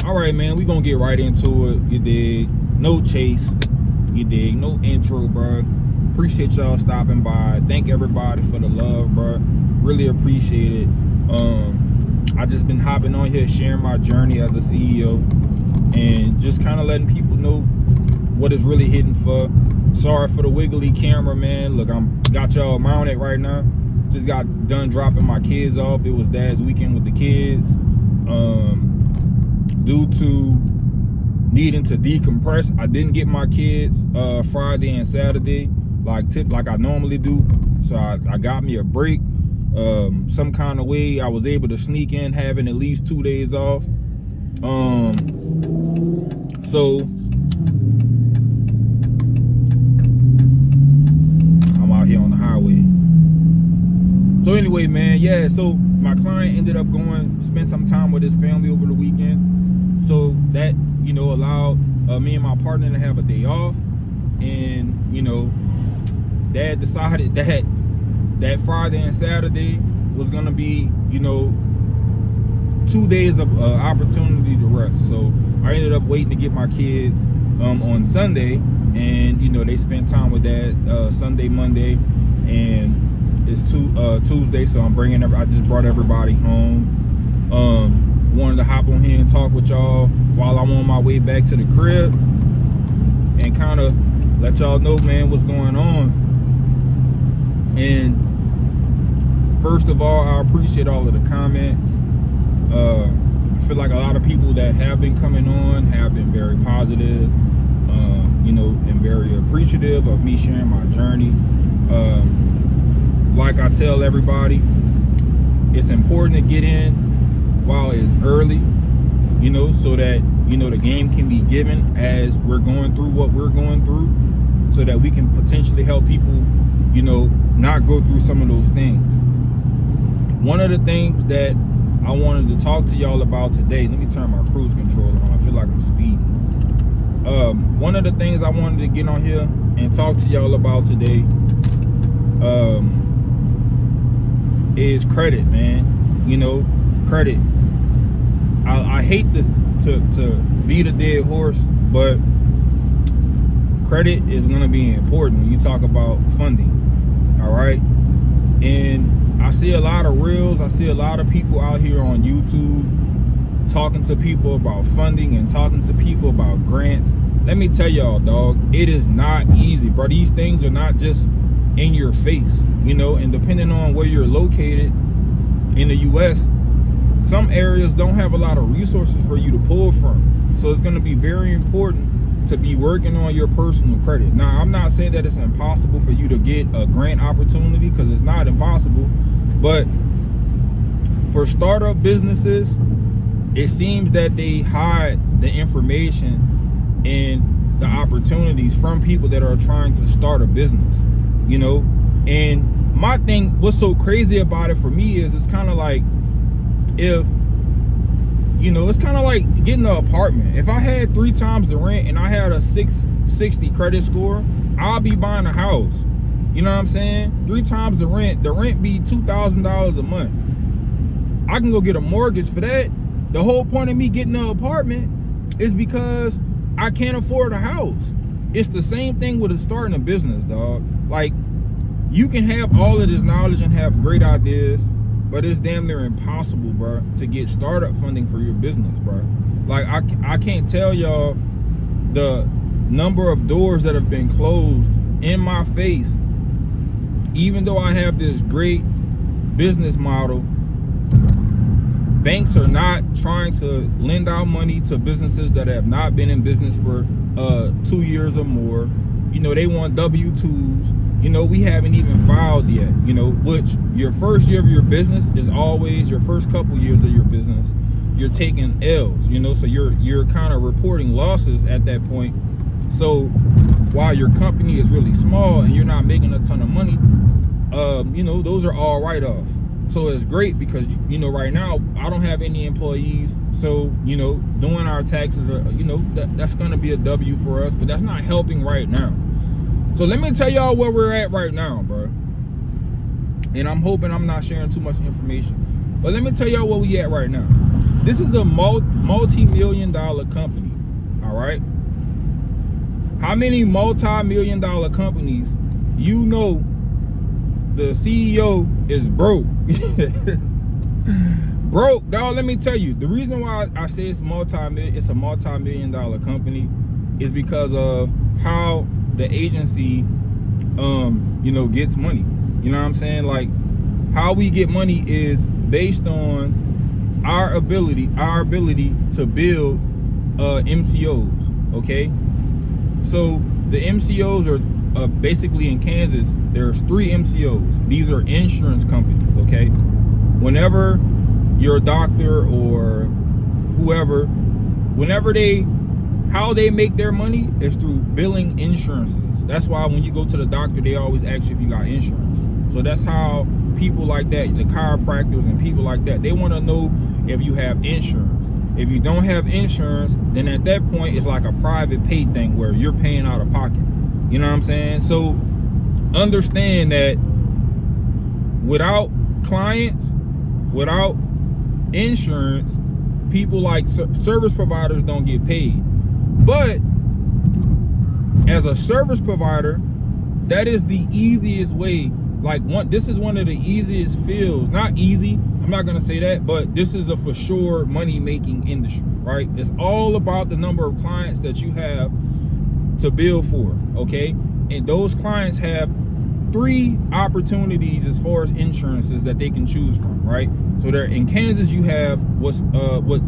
All right, man, we gonna get right into it. You dig? No chase. You dig? No intro, bro. Appreciate y'all stopping by. Thank everybody for the love, bro. Really appreciate it. I just been hopping on here sharing my journey as a CEO and just kind of letting people know what it's really hitting for. Sorry for the wiggly camera, man. Look, got y'all mounted right now. Just got done dropping my kids off. It was Dad's weekend with the kids. Due to needing to decompress, I didn't get my kids Friday and Saturday like I normally do. So I got me a break. Some kind of way I was able to sneak in having at least 2 days off. So I'm out here on the highway. So anyway, man, yeah, so my client ended up going spend some time with his family over the weekend. So that, you know, allowed me and my partner to have a day off. And, you know, Dad decided that Friday and Saturday was gonna be, you know, 2 days of opportunity to rest. So I ended up waiting to get my kids on Sunday, and you know, they spent time with Dad Sunday, Monday, and it's Tuesday. So I just brought everybody home. Wanted to hop on here and talk with y'all while I'm on my way back to the crib and kind of let y'all know, man, what's going on. And first of all, I appreciate all of the comments. I feel like a lot of people that have been coming on have been very positive, you know, and very appreciative of me sharing my journey. Like I tell everybody, it's important to get in while it's early, you know, so that, you know, the game can be given as we're going through what we're going through, so that we can potentially help people, you know, not go through some of those things. One of the things that I wanted to talk to y'all about today, let me turn my cruise control on, I feel like I'm speeding. One of the things I wanted to get on here and talk to y'all about today is credit, man. You know, credit. I hate this to beat a dead horse, but credit is going to be important when you talk about funding. All right. And I see a lot of reels. I see a lot of people out here on YouTube talking to people about funding and talking to people about grants. Let me tell y'all, dog, it is not easy, bro. These things are not just in your face, you know, and depending on where you're located in the US, some areas don't have a lot of resources for you to pull from. So it's going to be very important to be working on your personal credit. Now, I'm not saying that it's impossible for you to get a grant opportunity, because it's not impossible. But for startup businesses, it seems that they hide the information and the opportunities from people that are trying to start a business, you know. And my thing, what's so crazy about it for me is it's kind of like, if you know, it's kind of like getting an apartment. If I had 3 times the rent and I had a 660 credit score, I'll be buying a house. You know what I'm saying? 3 times the rent be $2,000 a month. I can go get a mortgage for that. The whole point of me getting an apartment is because I can't afford a house. It's the same thing with starting a business, dog. Like, you can have all of this knowledge and have great ideas, but it's damn near impossible, bro, to get startup funding for your business, bro. Like, I can't tell y'all the number of doors that have been closed in my face. Even though I have this great business model, banks are not trying to lend out money to businesses that have not been in business for 2 years or more. You know, they want W-2s. You know, we haven't even filed yet, you know, which your first year of your business is always your first couple years of your business. You're taking L's, you know, so you're kind of reporting losses at that point. So while your company is really small and you're not making a ton of money, you know, those are all write-offs. So it's great because, you know, right now I don't have any employees. So, you know, doing our taxes, you know, that's going to be a W for us, but that's not helping right now. So let me tell y'all where we're at right now, bro. And I'm hoping I'm not sharing too much information, but let me tell y'all where we at right now. This is a multi-million-dollar company. All right. How many multi-million-dollar companies you know the CEO is broke? Broke, dog. Let me tell you, the reason why I say it's a multi-million-dollar company is because of how the agency gets money. You know what I'm saying? Like, how we get money is based on our ability to build MCOs. Okay, so the MCOs are basically in Kansas. There's 3 MCOs. These are insurance companies. Okay, whenever your doctor or whoever, how they make their money is through billing insurances. That's why when you go to the doctor, they always ask you if you got insurance. So that's how people like that, the chiropractors and people like that, they want to know if you have insurance. If you don't have insurance, then at that point it's like a private pay thing where you're paying out of pocket. You know what I'm saying? So understand that without clients, without insurance, people like service providers don't get paid. But as a service provider, that is the easiest way. Like, this is one of the easiest fields. Not easy, I'm not gonna say that, but this is a for sure money making industry, right? It's all about the number of clients that you have to bill for. Okay, and those clients have 3 opportunities as far as insurances that they can choose from, right? So there in Kansas, you have what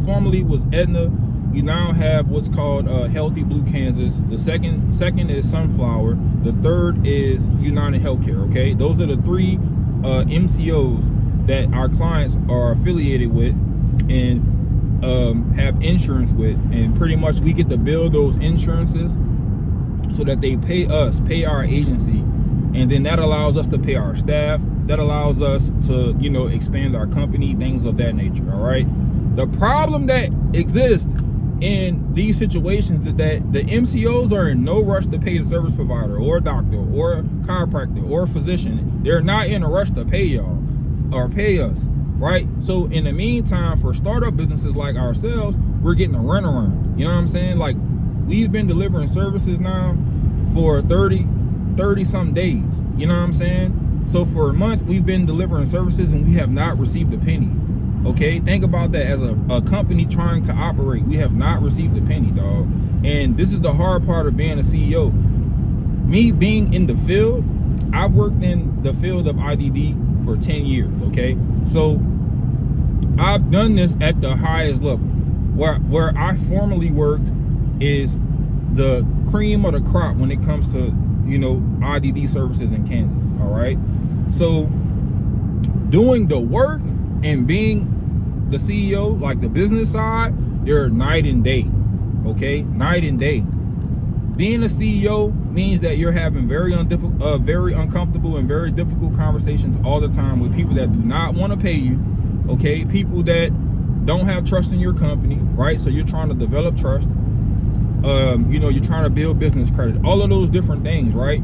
formerly was Aetna. You now have what's called Healthy Blue Kansas. The second is Sunflower. The third is United Healthcare. Okay, those are the 3 MCOs that our clients are affiliated with and have insurance with, and pretty much we get to build those insurances so that they pay our agency, and then that allows us to pay our staff. That allows us to expand our company, things of that nature. All right. The problem that exists in these situations is that the MCOs are in no rush to pay the service provider or a doctor or a chiropractor or a physician. They're not in a rush to pay y'all or pay us, right? So in the meantime, for startup businesses like ourselves, we're getting a runaround. You know what I'm saying? Like, we've been delivering services now for 30 some days. You know what I'm saying? So for a month, we've been delivering services and we have not received a penny. Okay, think about that. As a company trying to operate, we have not received a penny, dog. And this is the hard part of being a CEO. Me being in the field, I've worked in the field of IDD for 10 years. Okay, so I've done this at the highest level. Where I formerly worked is the cream of the crop when it comes to IDD services in Kansas. All right, so doing the work and being the CEO, like the business side, they're night and day. Okay, night and day. Being a CEO means that you're having very uncomfortable and very difficult conversations all the time with people that do not want to pay you. Okay, people that don't have trust in your company, right? So you're trying to develop trust. You're trying to build business credit, all of those different things, right?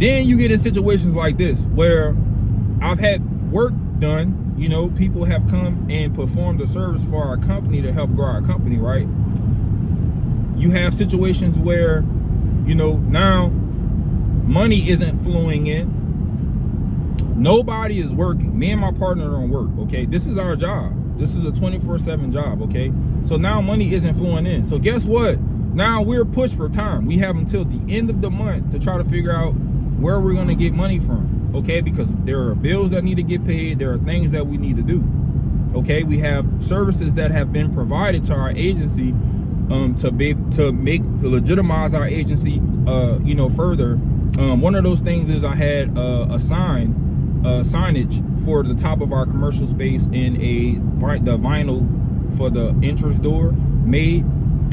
Then you get in situations like this where I've had work done. People have come and performed a service for our company to help grow our company, right? You have situations where, now money isn't flowing in. Nobody is working. Me and my partner don't work, okay? This is our job. This is a 24/7 job, okay? So now money isn't flowing in. So guess what? Now we're pushed for time. We have until the end of the month to try to figure out where we're going to get money from. Okay, because there are bills that need to get paid. There are things that we need to do. Okay, we have services that have been provided to our agency to legitimize our agency further. One of those things is I had a signage for the top of our commercial space and the vinyl for the entrance door made,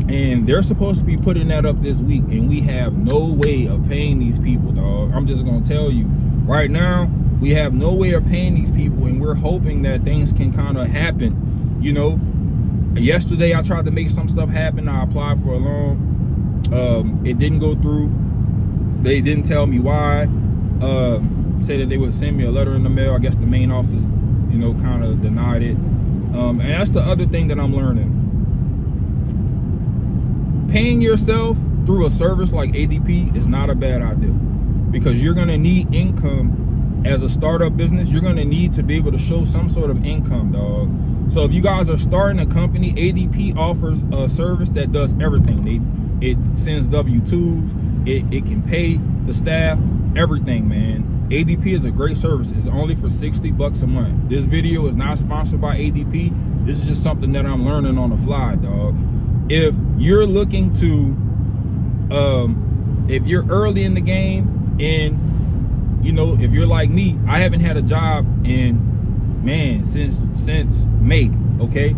and they're supposed to be putting that up this week, and we have no way of paying these people, dog. I'm just gonna tell you right now, we have no way of paying these people, and we're hoping that things can kind of happen. Yesterday I tried to make some stuff happen. I applied for a loan. It didn't go through. They didn't tell me why. Said that they would send me a letter in the mail. I guess the main office, kind of denied it. And that's the other thing that I'm learning. Paying yourself through a service like ADP is not a bad idea, because you're going to need income as a startup business. You're going to need to be able to show some sort of income, dog. So if you guys are starting a company, ADP offers a service that does everything. It sends W-2s, it can pay the staff, everything, man. ADP is a great service. It's only for $60 a month. This video is not sponsored by ADP. This is just something that I'm learning on the fly, dog. If you're looking to, if you're early in the game, and you know, if you're like me, I haven't had a job in, man, since May, okay?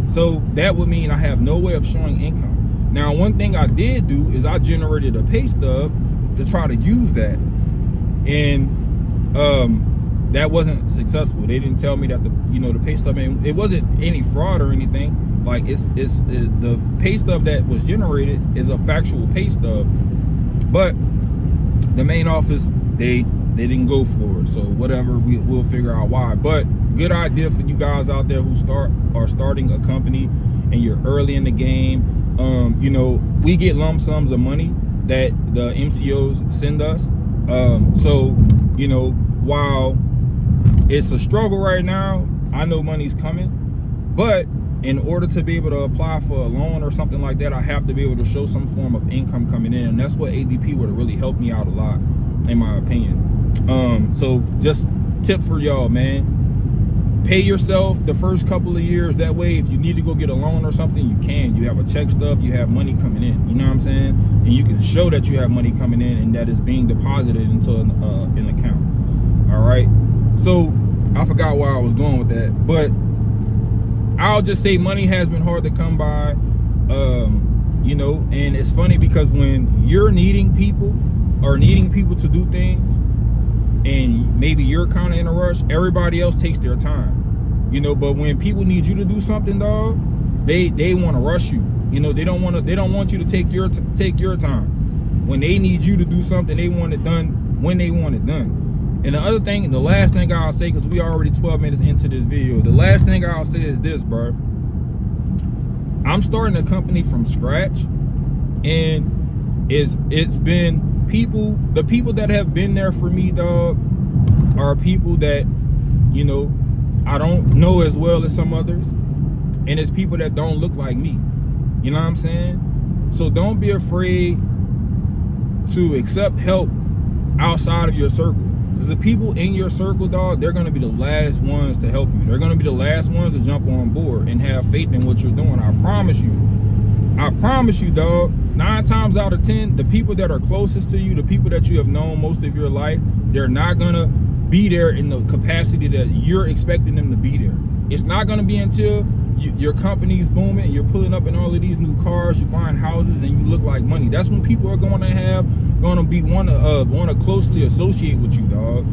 So that would mean I have no way of showing income. Now, one thing I did do is I generated a pay stub to try to use that, and that wasn't successful. They didn't tell me that the pay stub, and it wasn't any fraud or anything. Like the pay stub that was generated is a factual pay stub, but the main office, they didn't go for it. So whatever, we'll figure out why. But good idea for you guys out there who are starting a company and you're early in the game. You know, we get lump sums of money that the MCOs send us. So you know, while it's a struggle right now, I know money's coming, but in order to be able to apply for a loan or something like that, I have to be able to show some form of income coming in, and that's what ADP would have really helped me out a lot, in my opinion. So just tip for y'all, man, pay yourself the first couple of years. That way, if you need to go get a loan or something, you can. You have a check stub, you have money coming in, you know what I'm saying? And you can show that you have money coming in and that is being deposited into an account. All right, so I forgot where I was going with that, but I'll just say money has been hard to come by, you know, and it's funny because when you're needing people to do things, and maybe you're kind of in a rush, everybody else takes their time, you know. But when people need you to do something, dog, they want to rush you, you know. They don't want you to take your time. When they need you to do something, they want it done when they want it done. And the last thing I'll say, because we already 12 minutes into this video, the last thing I'll say is this, bro. I'm starting a company from scratch, and it's been the people that have been there for me, dog, are people that, you know, I don't know as well as some others, and it's people that don't look like me. You know what I'm saying? So don't be afraid to accept help outside of your circle. Because the people in your circle, dog, they're going to be the last ones to help you. They're going to be the last ones to jump on board and have faith in what you're doing. I promise you. I promise you, dog. 9 times out of 10, the people that are closest to you, the people that you have known most of your life, they're not going to be there in the capacity that you're expecting them to be there. It's not going to be until your company's booming and you're pulling up in all of these new cars, you're buying houses, and you look like money. That's when people are going to be want to closely associate with you, dog.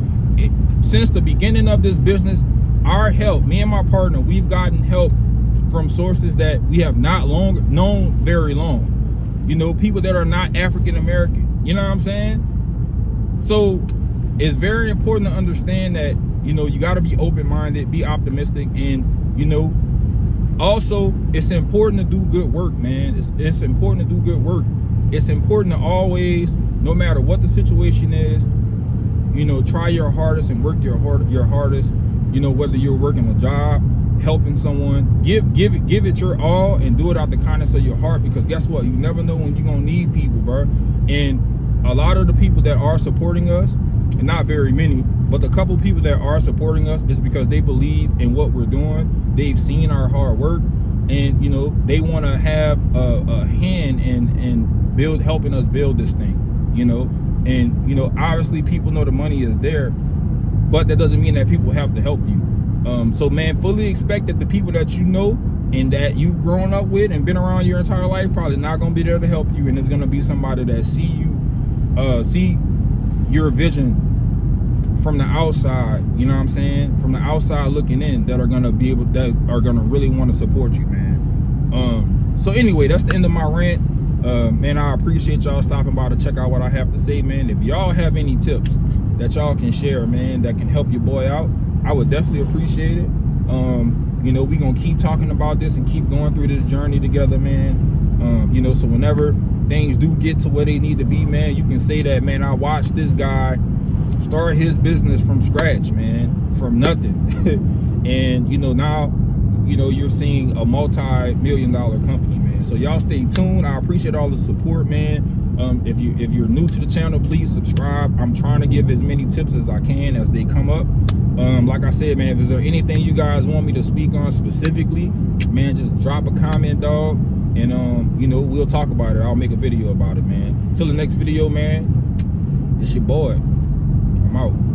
Since the beginning of this business, our help, me and my partner, we've gotten help from sources that we have not known very long. You know, people that are not African American. You know what I'm saying? So it's very important to understand that, you know, you got to be open-minded, be optimistic, and, you know, also, it's important to do good work, man. It's important to do good work. It's important to always, no matter what the situation is, you know, try your hardest and work your hardest. You know, whether you're working a job, helping someone, give it your all, and do it out the kindness of your heart. Because guess what? You never know when you're gonna need people, bro. And a lot of the people that are supporting us, and not very many, but the couple people that are supporting us, is because they believe in what we're doing. They've seen our hard work, and, you know, they want to have a hand in helping us build this thing, you know. And, you know, obviously people know the money is there, but that doesn't mean that people have to help you. So, man, fully expect that the people that you know and that you've grown up with and been around your entire life probably not going to be there to help you, and it's going to be somebody that see your vision from the outside, you know what I'm saying, from the outside looking in, that are going to really want to support you, man. So anyway, that's the end of my rant. Man, I appreciate y'all stopping by to check out what I have to say, man. If y'all have any tips that y'all can share, man, that can help your boy out, I would definitely appreciate it. you know, we gonna keep talking about this and keep going through this journey together, man. You know, so whenever things do get to where they need to be, man, you can say that, man, I watched this guy start his business from scratch, man, from nothing. And, you know, now, you know, you're seeing a multi-million-dollar company, man. So y'all stay tuned. I appreciate all the support, man. If you're new to the channel, please subscribe. I'm trying to give as many tips as I can as they come up. Like I said, man, if there's anything you guys want me to speak on specifically, man, just drop a comment, dog, and you know, we'll talk about it. I'll make a video about it, man. Till the next video, man, it's your boy. I'm out.